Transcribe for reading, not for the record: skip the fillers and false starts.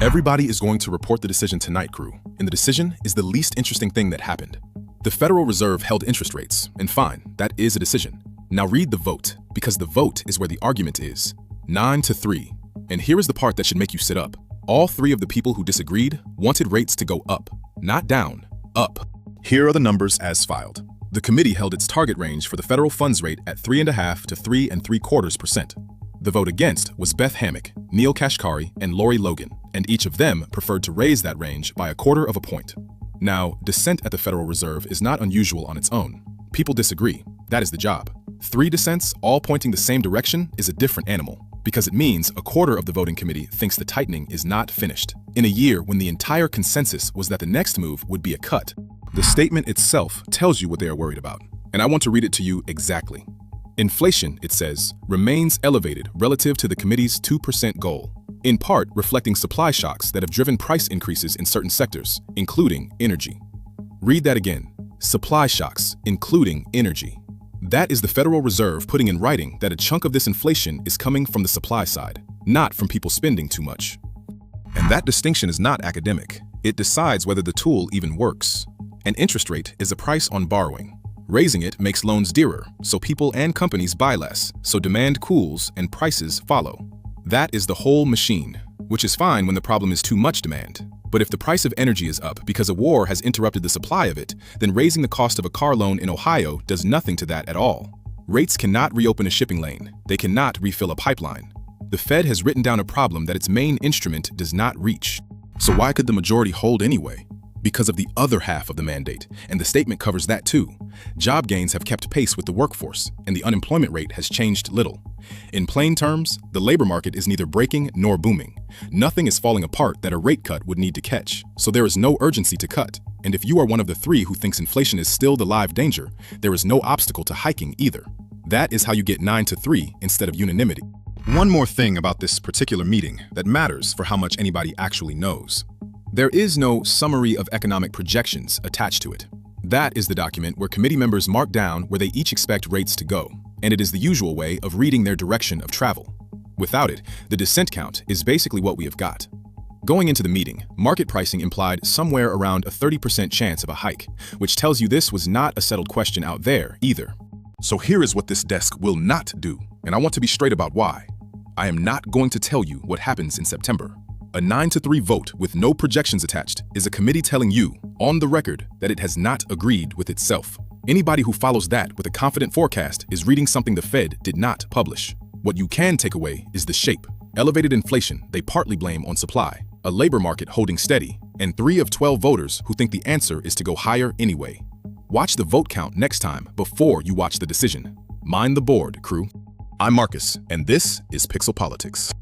Everybody is going to report the decision tonight, crew, and the decision is the least interesting thing that happened. The Federal Reserve held interest rates, and fine, that is a decision. Now read the vote, because the vote is where the argument is. 9-3. And here is the part that should make you sit up. All three of the people who disagreed wanted rates to go up, not down, up. Here are the numbers as filed. The committee held its target range for the federal funds rate at 3.5 to 3.75%. The vote against was Beth Hammack, Neel Kashkari, and Lorie Logan, and each of them preferred to raise that range by 1/4 point. Now, dissent at the Federal Reserve is not unusual on its own. People disagree. That is the job. 3 dissents, all pointing the same direction, is a different animal, because it means 1/4 of the voting committee thinks the tightening is not finished, in a year when the entire consensus was that the next move would be a cut. The statement itself tells you what they are worried about, and I want to read it to you exactly. Inflation, it says, remains elevated relative to the committee's 2% goal, in part reflecting supply shocks that have driven price increases in certain sectors, including energy. Read that again. Supply shocks, including energy. That is the Federal Reserve putting in writing that a chunk of this inflation is coming from the supply side, not from people spending too much. And that distinction is not academic. It decides whether the tool even works. An interest rate is a price on borrowing. Raising it makes loans dearer, so people and companies buy less, so demand cools and prices follow. That is the whole machine, which is fine when the problem is too much demand. But if the price of energy is up because a war has interrupted the supply of it, then raising the cost of a car loan in Ohio does nothing to that at all. Rates cannot reopen a shipping lane. They cannot refill a pipeline. The Fed has written down a problem that its main instrument does not reach. So why could the majority hold anyway? Because of the other half of the mandate, and the statement covers that too. Job gains have kept pace with the workforce, and the unemployment rate has changed little. In plain terms, the labor market is neither breaking nor booming. Nothing is falling apart that a rate cut would need to catch, so there is no urgency to cut. And if you are one of the three who thinks inflation is still the live danger, there is no obstacle to hiking either. That is how you get 9-3 instead of unanimity. One more thing about this particular meeting that matters for how much anybody actually knows. There is no summary of economic projections attached to it. That is the document where committee members mark down where they each expect rates to go, and it is the usual way of reading their direction of travel. Without it, the dissent count is basically what we have got. Going into the meeting, market pricing implied somewhere around a 30% chance of a hike, which tells you this was not a settled question out there either. So here is what this desk will not do, and I want to be straight about why. I am not going to tell you what happens in September. A 9-3 vote with no projections attached is a committee telling you, on the record, that it has not agreed with itself. Anybody who follows that with a confident forecast is reading something the Fed did not publish. What you can take away is the shape. Elevated inflation they partly blame on supply, a labor market holding steady, and 3 of 12 voters who think the answer is to go higher anyway. Watch the vote count next time before you watch the decision. Mind the board, crew. I'm Marcus, and this is Pixel Politics.